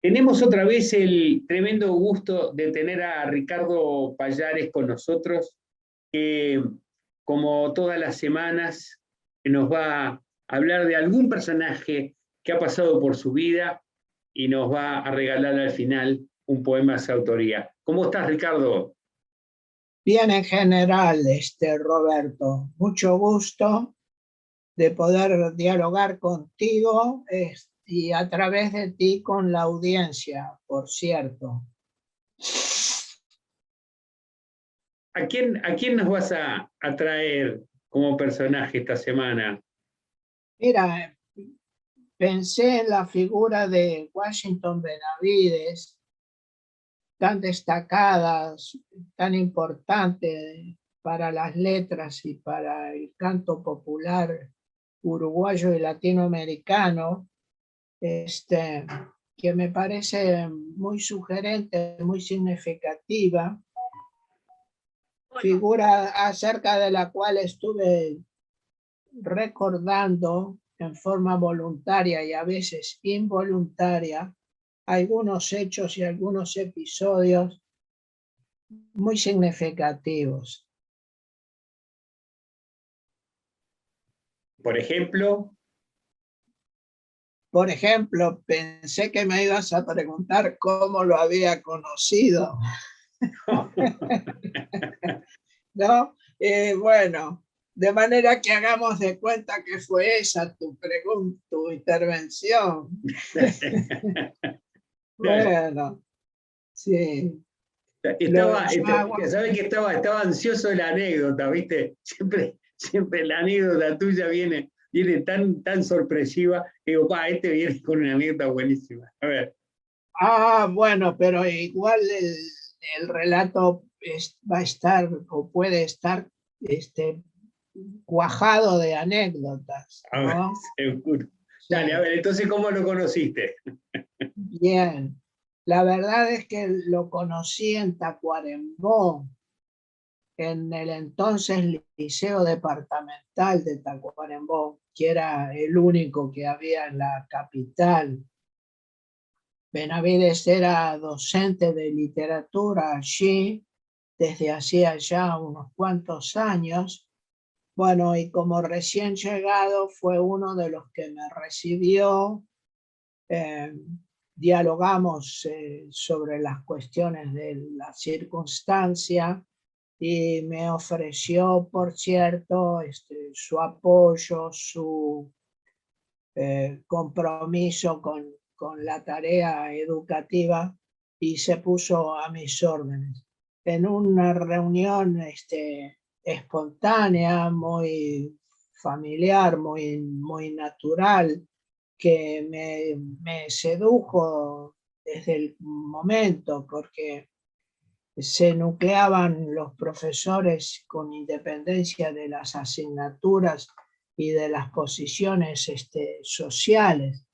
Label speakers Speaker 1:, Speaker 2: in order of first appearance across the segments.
Speaker 1: Tenemos otra vez el tremendo gusto de tener a Ricardo Pallares con nosotros, que como todas las semanas nos va a hablar de algún personaje que ha pasado por su vida y nos va a regalar al final un poema de su autoría. ¿Cómo estás, Ricardo?
Speaker 2: Bien, en general, Roberto, mucho gusto de poder dialogar contigo y a través de ti con la audiencia, por cierto.
Speaker 1: ¿A quién nos vas a traer como personaje esta semana?
Speaker 2: Mira, pensé en la figura de Washington Benavides, tan destacada, tan importante para las letras y para el canto popular uruguayo y latinoamericano, que me parece muy sugerente, muy significativa, figura acerca de la cual estuve recordando en forma voluntaria y a veces involuntaria algunos hechos y algunos episodios muy significativos.
Speaker 1: Por ejemplo.
Speaker 2: Por ejemplo, pensé que me ibas a preguntar cómo lo había conocido. ¿No? Bueno, de manera que hagamos de cuenta que fue esa tu pregunta, tu intervención. Bueno, sí.
Speaker 1: Sabes que estaba ansioso de la anécdota, ¿viste? Siempre la anécdota tuya viene tan sorpresiva que digo, este viene con una anécdota buenísima. A ver.
Speaker 2: Bueno, pero igual el relato va a estar o puede estar cuajado de anécdotas, ¿no?
Speaker 1: Seguro. Dale, a ver, entonces, ¿cómo lo conociste?
Speaker 2: Bien, la verdad es que lo conocí en Tacuarembó, en el entonces Liceo Departamental de Tacuarembó, que era el único que había en la capital. Benavides era docente de literatura allí desde hacía ya unos cuantos años. Bueno, y como recién llegado fue uno de los que me recibió. Dialogamos sobre las cuestiones de la circunstancia y me ofreció, por cierto, su apoyo, su compromiso con la tarea educativa y se puso a mis órdenes. En una reunión espontánea, muy familiar, muy natural, que me sedujo desde el momento, porque se nucleaban los profesores con independencia de las asignaturas y de las posiciones sociales.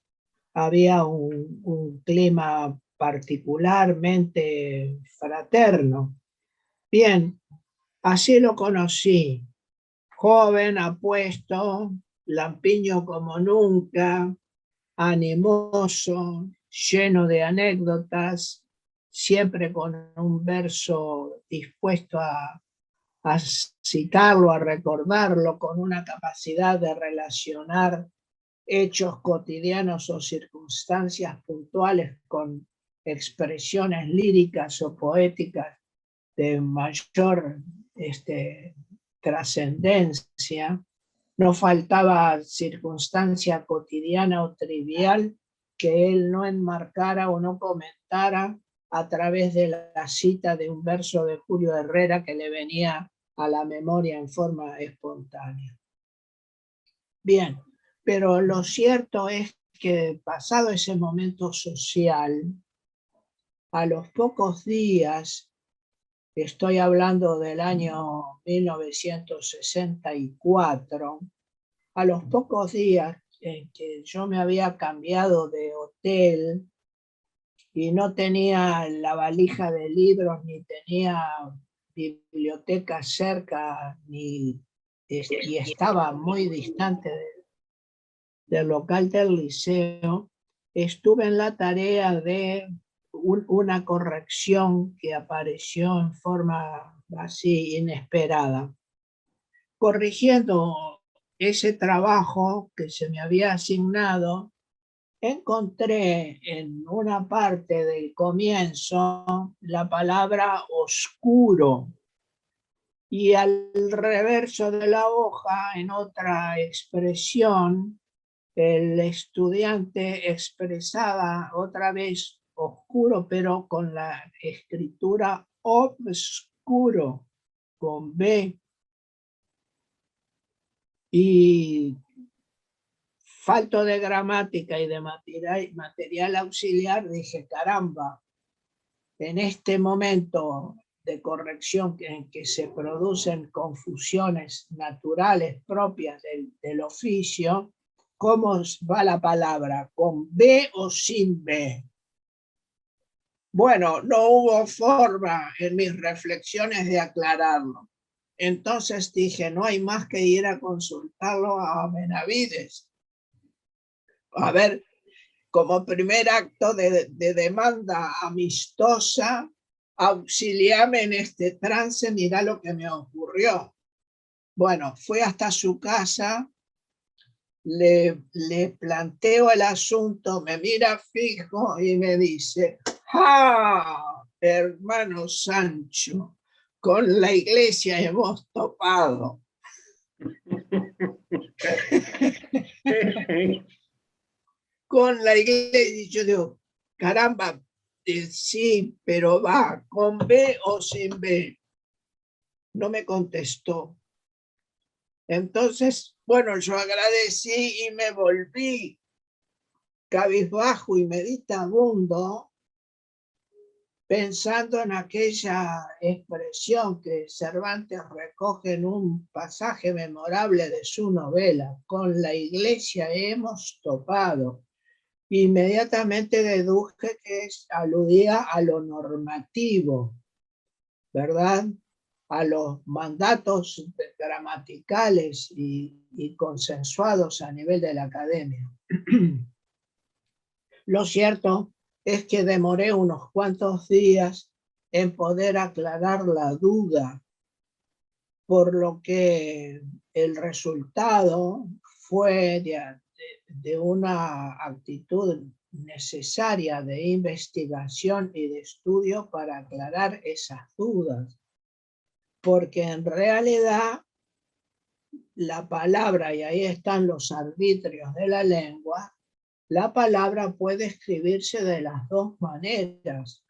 Speaker 2: Había un clima particularmente fraterno. Bien, así lo conocí, joven, apuesto, lampiño como nunca, animoso, lleno de anécdotas, siempre con un verso dispuesto a citarlo, a recordarlo, con una capacidad de relacionar hechos cotidianos o circunstancias puntuales con expresiones líricas o poéticas de mayor trascendencia. No faltaba circunstancia cotidiana o trivial que él no enmarcara o no comentara a través de la cita de un verso de Julio Herrera que le venía a la memoria en forma espontánea. Bien, pero lo cierto es que pasado ese momento social, a los pocos días, estoy hablando del año 1964, a los pocos días en que yo me había cambiado de hotel y no tenía la valija de libros, ni tenía biblioteca cerca, y estaba muy distante del local del liceo, estuve en la tarea de una corrección que apareció en forma así inesperada. Corrigiendo ese trabajo que se me había asignado, encontré en una parte del comienzo la palabra oscuro y al reverso de la hoja, en otra expresión, el estudiante expresaba otra vez oscuro, pero con la escritura obscuro, con B. Y falto de gramática y de material auxiliar, dije, caramba, en este momento de corrección en que se producen confusiones naturales propias del oficio, ¿cómo va la palabra? ¿Con B o sin B? Bueno, no hubo forma en mis reflexiones de aclararlo. Entonces dije, no hay más que ir a consultarlo a Benavides. A ver, como primer acto de demanda amistosa, auxiliame en este trance, mira lo que me ocurrió. Bueno, fui hasta su casa, le planteo el asunto, me mira fijo y me dice, ¡ah, hermano Sancho! Con la iglesia hemos topado. Con la iglesia, yo digo, caramba, sí, pero va, ¿con B o sin B? No me contestó. Entonces, bueno, yo agradecí y me volví cabizbajo y meditabundo, pensando en aquella expresión que Cervantes recoge en un pasaje memorable de su novela, con la iglesia hemos topado. Inmediatamente deduje que aludía a lo normativo, ¿verdad? A los mandatos gramaticales y consensuados a nivel de la academia. Lo cierto es que demoré unos cuantos días en poder aclarar la duda, por lo que el resultado fue de una actitud necesaria de investigación y de estudio para aclarar esas dudas, porque en realidad la palabra, y ahí están los arbitrios de la lengua, la palabra puede escribirse de las dos maneras.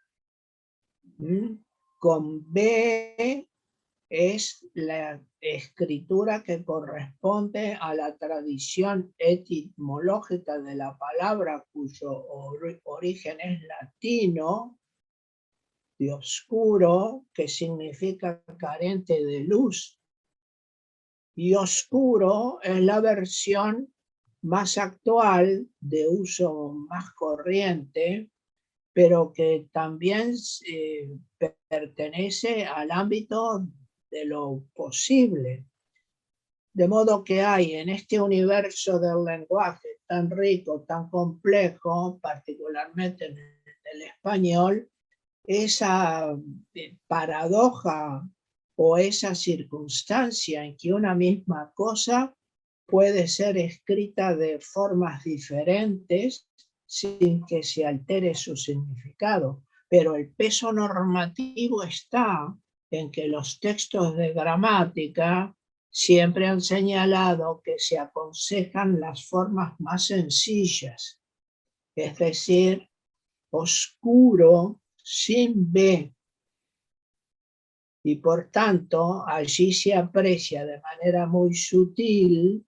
Speaker 2: Con B es la escritura que corresponde a la tradición etimológica de la palabra, cuyo origen es latino, de oscuro, que significa carente de luz. Y oscuro es la versión más actual, de uso más corriente, pero que también pertenece al ámbito de lo posible. De modo que hay en este universo del lenguaje tan rico, tan complejo, particularmente en el español, esa paradoja o esa circunstancia en que una misma cosa puede ser escrita de formas diferentes sin que se altere su significado. Pero el peso normativo está en que los textos de gramática siempre han señalado que se aconsejan las formas más sencillas, es decir, oscuro sin B. Y por tanto, allí se aprecia de manera muy sutil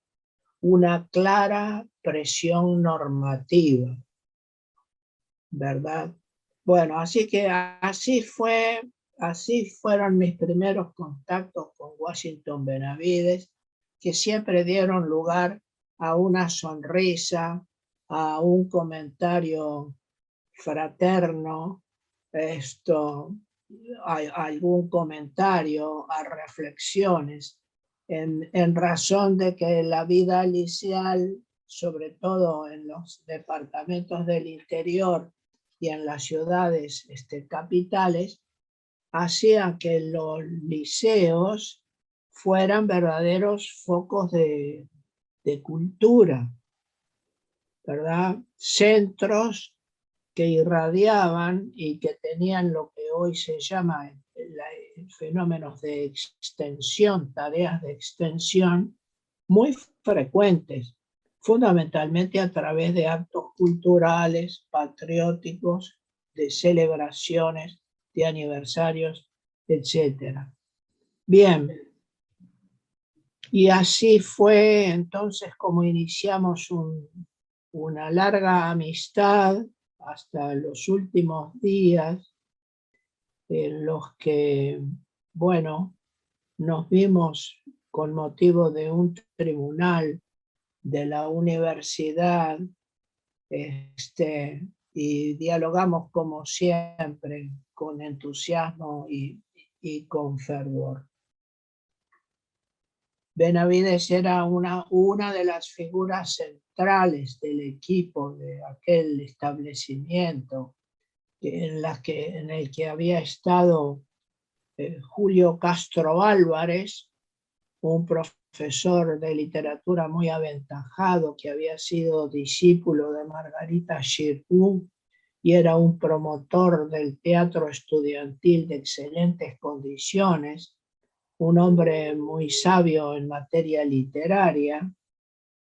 Speaker 2: una clara presión normativa, ¿verdad? Bueno, así que así fueron mis primeros contactos con Washington Benavides, que siempre dieron lugar a una sonrisa, a un comentario fraterno, a algún comentario, a reflexiones, en razón de que la vida liceal sobre todo en los departamentos del interior y en las ciudades capitales, hacían que los liceos fueran verdaderos focos de cultura, ¿verdad? Centros que irradiaban y que tenían lo que hoy se llama fenómenos de extensión, tareas de extensión muy frecuentes, fundamentalmente a través de actos culturales, patrióticos, de celebraciones, de aniversarios, etc. Bien, y así fue entonces como iniciamos una larga amistad hasta los últimos días, en los que, bueno, nos vimos con motivo de un tribunal de la universidad, y dialogamos como siempre, con entusiasmo y con fervor. Benavides era una de las figuras centrales del equipo de aquel establecimiento en el que había estado Julio Castro Álvarez, un profesor de literatura muy aventajado que había sido discípulo de Margarita Xirgu y era un promotor del teatro estudiantil de excelentes condiciones, un hombre muy sabio en materia literaria.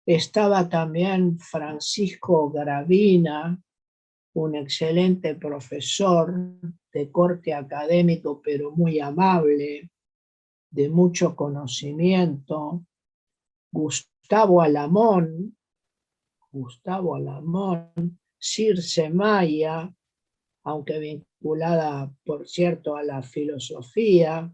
Speaker 2: Estaba también Francisco Gravina, un excelente profesor de corte académico, pero muy amable, de mucho conocimiento. Gustavo Alamón, Circe Maya, aunque vinculada, por cierto, a la filosofía,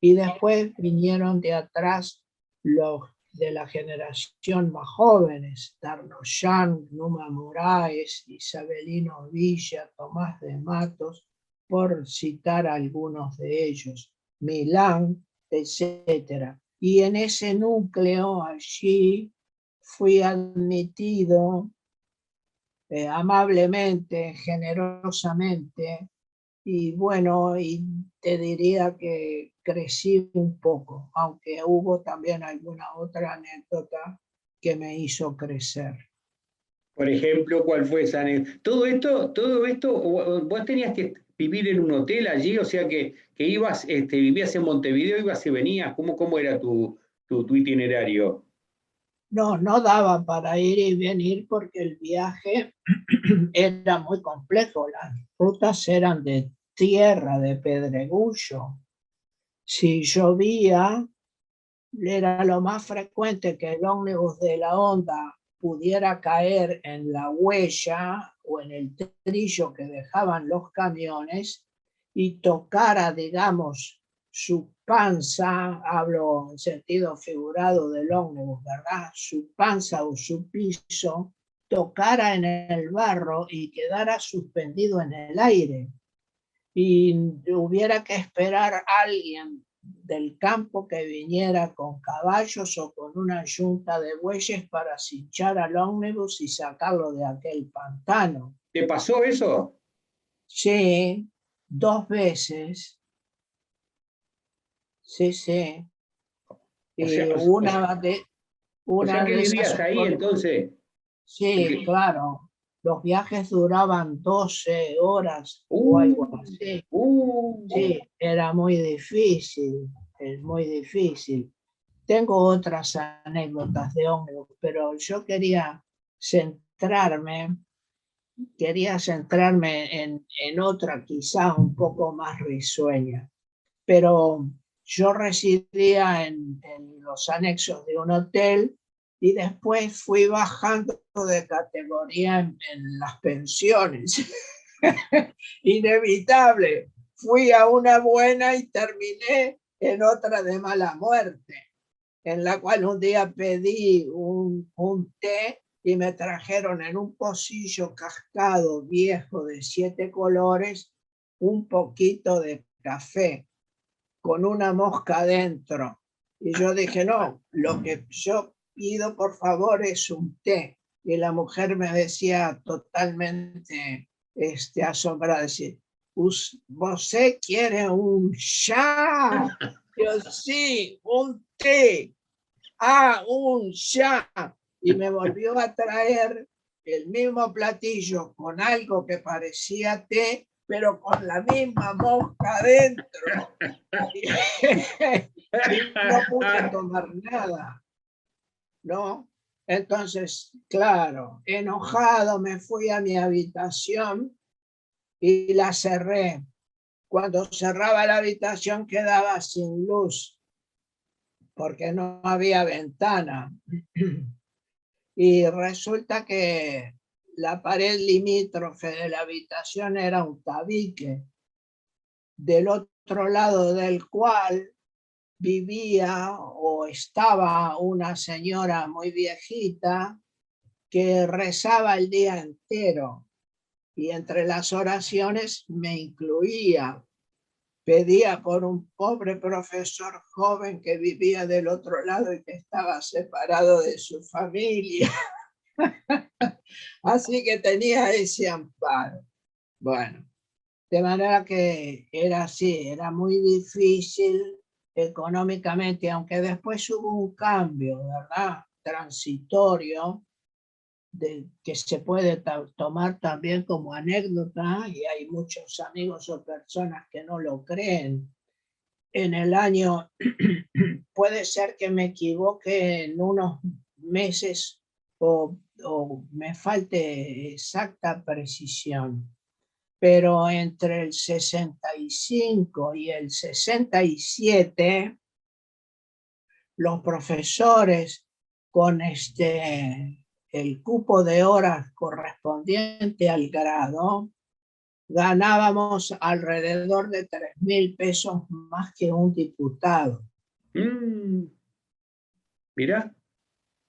Speaker 2: y después vinieron de atrás los de la generación más jóvenes, Darnoyan, Numa Moraes, Isabelino Villa, Tomás de Matos, por citar algunos de ellos, Milán, etc. Y en ese núcleo allí fui admitido amablemente, generosamente, y bueno, y te diría que crecí un poco, aunque hubo también alguna otra anécdota que me hizo crecer.
Speaker 1: Por ejemplo, ¿cuál fue esa anécdota? Todo esto, vos tenías que vivir en un hotel allí, o sea que ibas, vivías en Montevideo, ibas y venías, ¿cómo era tu itinerario?
Speaker 2: No daba para ir y venir porque el viaje era muy complejo, las rutas eran de tierra, de pedregullo. Si llovía, era lo más frecuente que el ómnibus de la Honda pudiera caer en la huella o en el trillo que dejaban los camiones y tocara, digamos, su panza, hablo en sentido figurado del ómnibus, ¿verdad? Su panza o su piso tocara en el barro y quedara suspendido en el aire. Y hubiera que esperar a alguien del campo que viniera con caballos o con una yunta de bueyes para cinchar al ómnibus y sacarlo de aquel pantano.
Speaker 1: ¿Te pasó eso?
Speaker 2: Sí, 2 veces. Sí.
Speaker 1: O sea,
Speaker 2: Y
Speaker 1: o sea
Speaker 2: una
Speaker 1: que
Speaker 2: de esas...
Speaker 1: vivías ahí entonces.
Speaker 2: Sí, claro. Los viajes duraban 12 horas o algo
Speaker 1: Uh,
Speaker 2: así.
Speaker 1: uh,
Speaker 2: Sí, era muy difícil, es muy difícil. Tengo otras anécdotas de ómnibus, pero yo centrarme, quería centrarme en otra quizás un poco más risueña. Pero yo residía en los anexos de un hotel y después fui bajando de categoría en las pensiones. Inevitable. Fui a una buena y terminé en otra de mala muerte, en la cual un día pedí un té y me trajeron en un pocillo cascado viejo de 7 colores un poquito de café con una mosca dentro. Y yo dije, no, lo que yo pido por favor es un té. Y la mujer me decía totalmente asombrada, decir, ¿Você quiere un chá? Yo, sí, un té. Ah, un chá. Y me volvió a traer el mismo platillo con algo que parecía té, pero con la misma mosca adentro. Y no pude tomar nada, ¿no? Entonces, claro, enojado me fui a mi habitación y la cerré. Cuando cerraba la habitación quedaba sin luz porque no había ventana. Y resulta que la pared limítrofe de la habitación era un tabique, del otro lado del cual vivía o estaba una señora muy viejita que rezaba el día entero y entre las oraciones me incluía. Pedía por un pobre profesor joven que vivía del otro lado y que estaba separado de su familia. Así que tenía ese amparo. Bueno, de manera que era así, era muy difícil económicamente, aunque después hubo un cambio, ¿verdad? Transitorio, que se puede tomar también como anécdota, y hay muchos amigos o personas que no lo creen. En el año, puede ser que me equivoque en unos meses o me falte exacta precisión, pero entre el 65 y el 67, los profesores con el cupo de horas correspondiente al grado, ganábamos alrededor de 3.000 pesos más que un diputado.
Speaker 1: Mirá,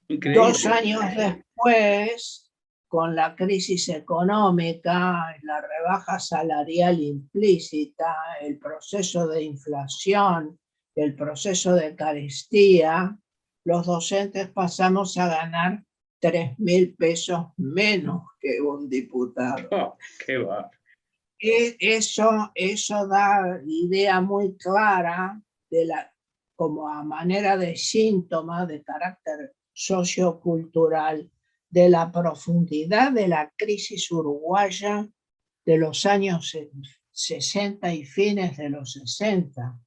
Speaker 1: increíble.
Speaker 2: 2 años después, con la crisis económica, la rebaja salarial implícita, el proceso de inflación, el proceso de carestía, los docentes pasamos a ganar 3.000 pesos menos que un diputado.
Speaker 1: Oh, qué va.
Speaker 2: Eso da idea muy clara de como a manera de síntoma de carácter sociocultural de la profundidad de la crisis uruguaya de los años 60 y fines de los 60.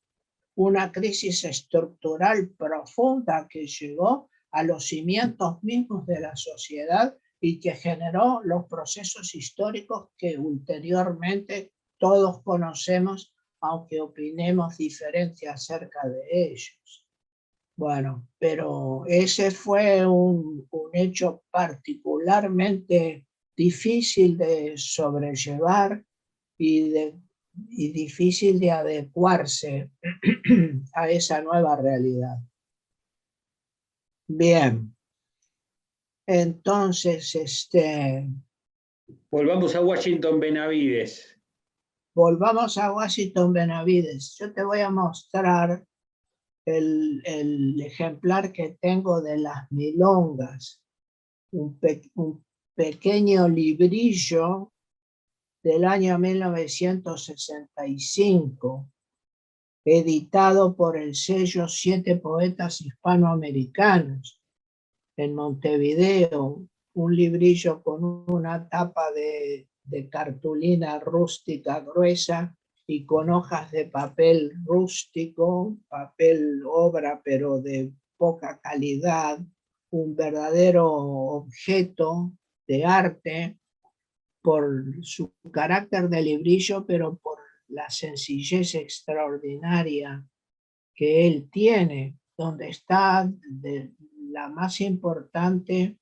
Speaker 2: Una crisis estructural profunda que llegó a los cimientos mismos de la sociedad y que generó los procesos históricos que ulteriormente todos conocemos, aunque opinemos diferente acerca de ellos. Bueno, pero ese fue un hecho particularmente difícil de sobrellevar y difícil de adecuarse a esa nueva realidad. Bien. Entonces,
Speaker 1: volvamos a Washington Benavides.
Speaker 2: Volvamos a Washington Benavides. Yo te voy a mostrar el ejemplar que tengo de las milongas, un pequeño librillo del año 1965, editado por el sello 7 Poetas Hispanoamericanos en Montevideo, un librillo con una tapa de cartulina rústica gruesa y con hojas de papel rústico, papel obra pero de poca calidad, un verdadero objeto de arte por su carácter de librillo, pero por la sencillez extraordinaria que él tiene, donde está la más importante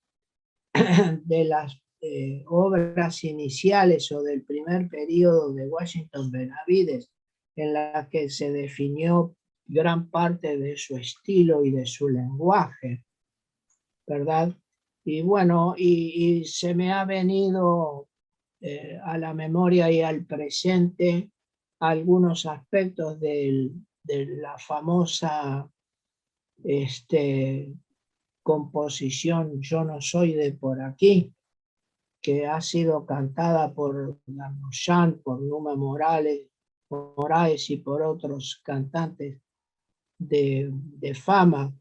Speaker 2: de las obras iniciales o del primer periodo de Washington Benavides, en la que se definió gran parte de su estilo y de su lenguaje, ¿verdad? Y bueno, y se me ha venido a la memoria y al presente algunos aspectos de la famosa composición Yo no soy de por aquí, que ha sido cantada por Darmoyan, por Numa Moraes y por otros cantantes de fama.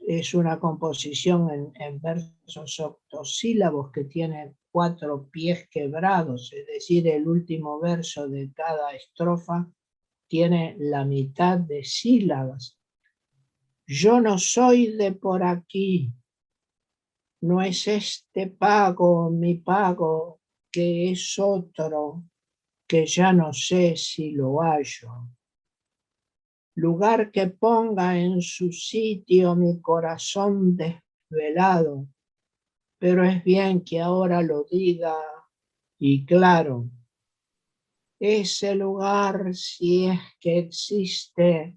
Speaker 2: Es una composición en versos octosílabos que tiene 4 pies quebrados, es decir, el último verso de cada estrofa tiene la mitad de sílabas. Yo no soy de por aquí, no es este pago mi pago, que es otro, que ya no sé si lo hallo. Lugar que ponga en su sitio mi corazón desvelado, pero es bien que ahora lo diga y claro, ese lugar, si es que existe,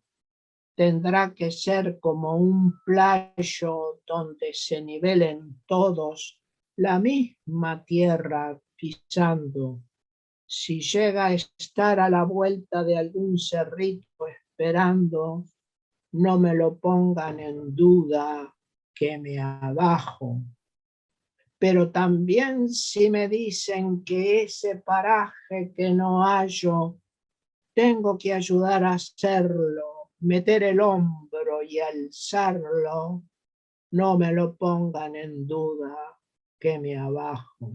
Speaker 2: tendrá que ser como un playo donde se nivelen todos la misma tierra pisando. Si llega a estar a la vuelta de algún cerrito esperando, no me lo pongan en duda que me abajo. Pero también si me dicen que ese paraje que no hallo, tengo que ayudar a hacerlo, meter el hombro y alzarlo, no me lo pongan en duda que me abajo.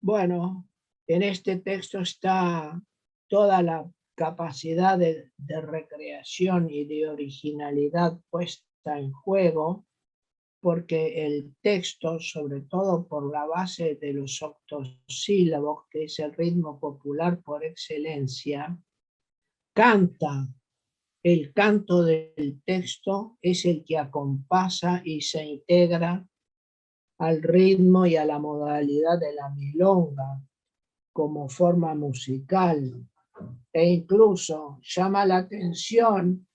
Speaker 2: Bueno, en este texto está toda la capacidad de recreación y de originalidad puesta en juego, porque el texto, sobre todo por la base de los octosílabos, que es el ritmo popular por excelencia, canta. El canto del texto es el que acompasa y se integra al ritmo y a la modalidad de la milonga como forma musical. E incluso llama la atención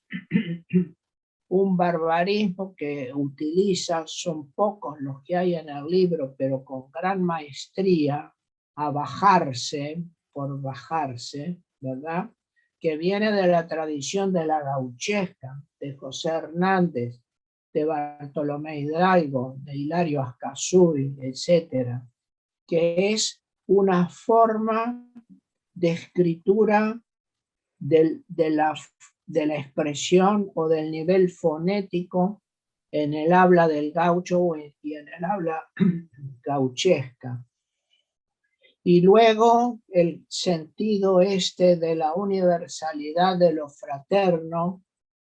Speaker 2: un barbarismo que utiliza, son pocos los que hay en el libro, pero con gran maestría, a bajarse, por bajarse, ¿verdad? Que viene de la tradición de la gauchesca, de José Hernández, de Bartolomé Hidalgo, de Hilario Ascasubi, etc., que es una forma de escritura de la expresión o del nivel fonético en el habla del gaucho y en el habla gauchesca. Y luego el sentido de la universalidad de lo fraterno,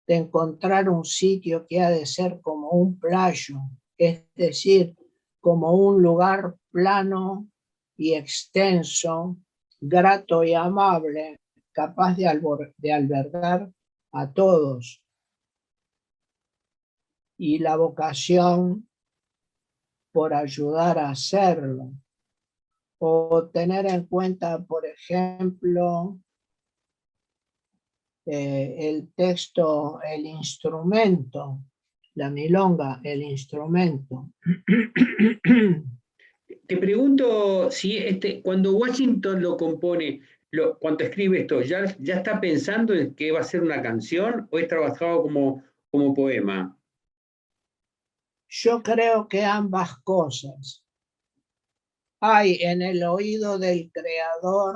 Speaker 2: de encontrar un sitio que ha de ser como un playo, es decir, como un lugar plano y extenso, grato y amable, capaz de albergar a todos. Y la vocación por ayudar a hacerlo. O tener en cuenta, por ejemplo, el texto, el instrumento, la milonga, el instrumento.
Speaker 1: Te pregunto si cuando Washington lo compone, cuando escribe esto, ¿ya está pensando en que va a ser una canción o es trabajado como poema?
Speaker 2: Yo creo que ambas cosas. Hay en el oído del creador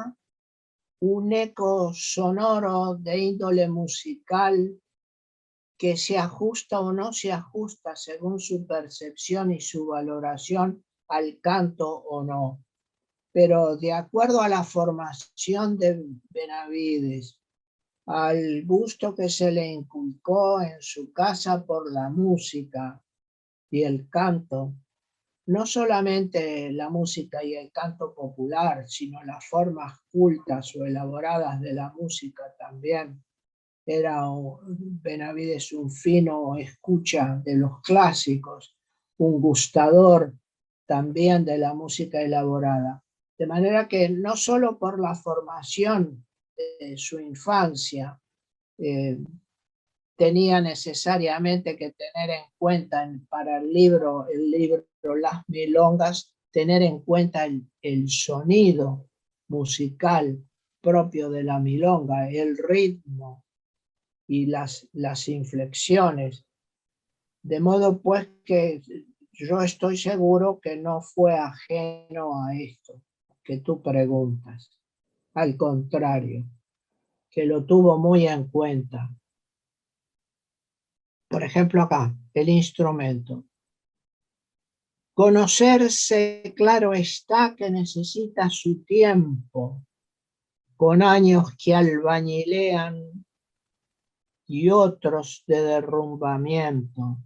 Speaker 2: un eco sonoro de índole musical que se ajusta o no se ajusta según su percepción y su valoración al canto o no. Pero de acuerdo a la formación de Benavides, al gusto que se le inculcó en su casa por la música y el canto, no solamente la música y el canto popular, sino las formas cultas o elaboradas de la música también. Era Benavides un fino escucha de los clásicos, un gustador también de la música elaborada. De manera que no solo por la formación de su infancia tenía necesariamente que tener en cuenta para el libro Las Milongas, tener en cuenta el sonido musical propio de la milonga, el ritmo y las inflexiones, De modo pues que yo estoy seguro que no fue ajeno a esto que tú preguntas. Al contrario, que lo tuvo muy en cuenta. Por ejemplo acá, el instrumento. Conocerse, claro está, que necesita su tiempo, con años que albañilean y otros de derrumbamiento.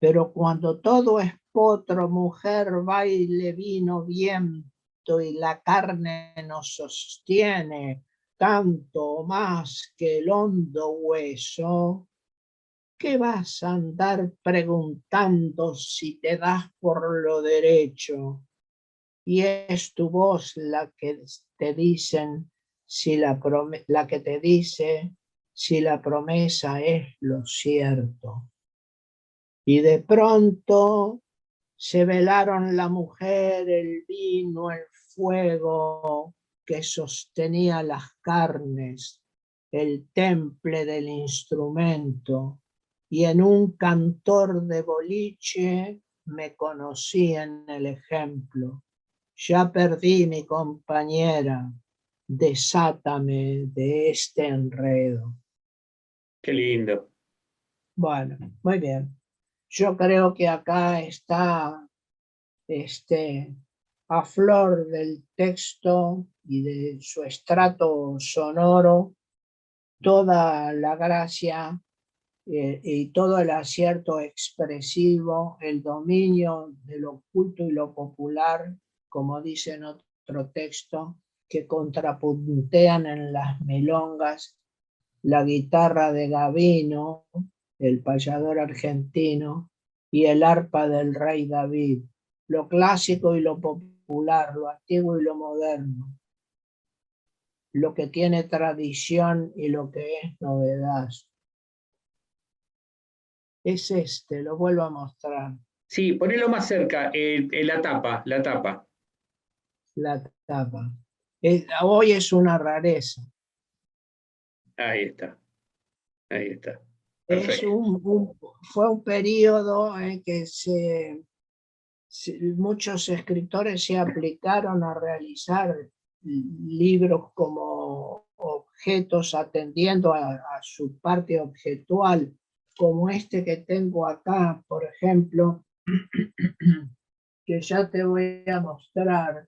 Speaker 2: Pero cuando todo es potro, mujer, baile, vino, viento y la carne nos sostiene tanto más que el hondo hueso, ¿qué vas a andar preguntando si te das por lo derecho? Y es tu voz la que te dicen si la que te dice si la promesa es lo cierto. Y de pronto se velaron la mujer, el vino, el fuego que sostenía las carnes, el temple del instrumento, y en un cantor de boliche me conocí en el ejemplo. Ya perdí mi compañera, desátame de este enredo.
Speaker 1: Qué lindo.
Speaker 2: Bueno, muy bien. Yo creo que acá está a flor del texto y de su estrato sonoro toda la gracia y todo el acierto expresivo, el dominio de lo oculto y lo popular, como dice en otro texto, que contrapuntean en las milongas la guitarra de Gavino, el payador argentino, y el arpa del rey David, lo clásico y lo popular, lo antiguo y lo moderno, lo que tiene tradición y lo que es novedad. Es lo vuelvo a mostrar,
Speaker 1: Sí, ponelo más cerca, la tapa, la tapa.
Speaker 2: la tapa. Hoy es una rareza.
Speaker 1: Ahí está, ahí está.
Speaker 2: Es
Speaker 1: Perfecto.
Speaker 2: fue un periodo en que muchos escritores se aplicaron a realizar libros como objetos atendiendo a su parte objetual, como este que tengo acá, por ejemplo, que ya te voy a mostrar,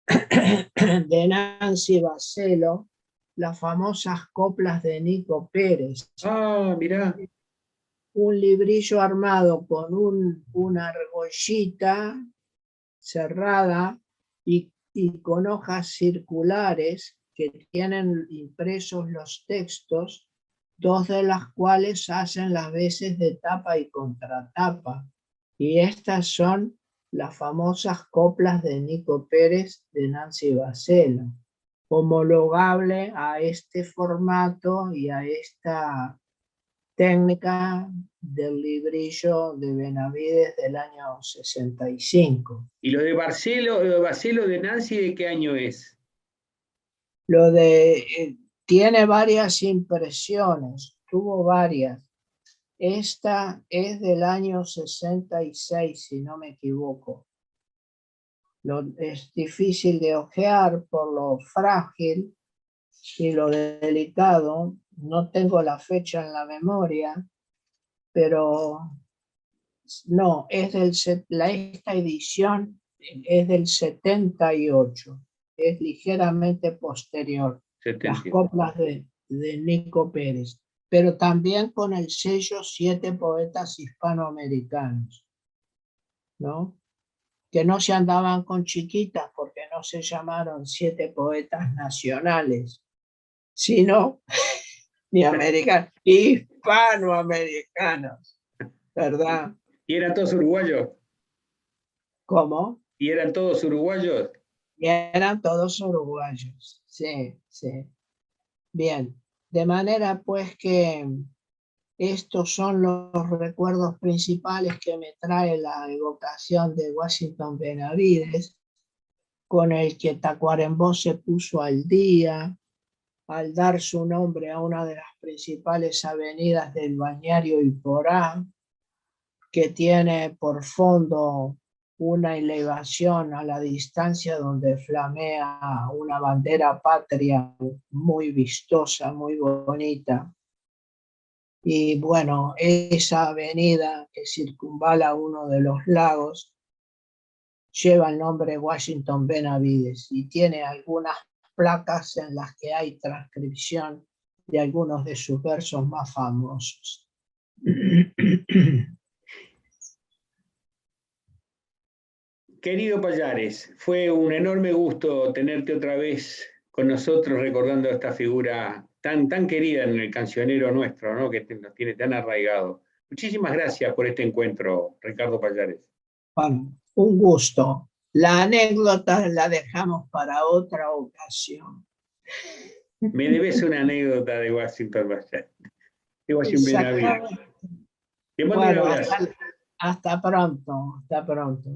Speaker 2: de Nancy Bacelo, las famosas coplas de Nico Pérez.
Speaker 1: Ah, mirá.
Speaker 2: Un librillo armado con una argollita cerrada y con hojas circulares que tienen impresos los textos, dos de las cuales hacen las veces de tapa y contratapa. Y estas son las famosas coplas de Nico Pérez de Nancy Bacelo, homologable a este formato y a esta técnica del librillo de Benavides del año 65.
Speaker 1: ¿Y lo de Barcelo, lo de Barcelo de Nancy, de qué año es?
Speaker 2: Lo de tiene varias impresiones, tuvo varias. Esta es del año 66, si no me equivoco. Es difícil de hojear por lo frágil y lo delicado. No tengo la fecha en la memoria, pero no, esta edición es del 78, es ligeramente posterior, las
Speaker 1: 70.
Speaker 2: coplas de Nico Pérez, pero también con el sello 7 poetas hispanoamericanos, ¿no? Que no se andaban con chiquitas porque no se llamaron 7 poetas nacionales, sino ni americanos, hispanoamericanos, ¿verdad?
Speaker 1: ¿Y eran todos uruguayos?
Speaker 2: ¿Cómo?
Speaker 1: ¿Y eran todos uruguayos?
Speaker 2: Y eran todos uruguayos, sí, sí. Bien, de manera pues que estos son los recuerdos principales que me trae la evocación de Washington Benavides, con el que Tacuarembó se puso al día al dar su nombre a una de las principales avenidas del balneario Iporá, que tiene por fondo una elevación a la distancia donde flamea una bandera patria muy vistosa, muy bonita. Y bueno, esa avenida que circunvala uno de los lagos lleva el nombre Washington Benavides y tiene algunas placas en las que hay transcripción de algunos de sus versos más famosos.
Speaker 1: Querido Pallares, fue un enorme gusto tenerte otra vez con nosotros recordando esta figura tan querida en el cancionero nuestro, ¿no? Que nos tiene tan arraigado. Muchísimas gracias por este encuentro, Ricardo Pallares.
Speaker 2: Bueno, un gusto. La anécdota la dejamos para otra ocasión.
Speaker 1: Me debes una anécdota de Washington Pallares. De Washington Benavides. Te mando un
Speaker 2: Bueno,
Speaker 1: abrazo.
Speaker 2: hasta pronto, hasta pronto.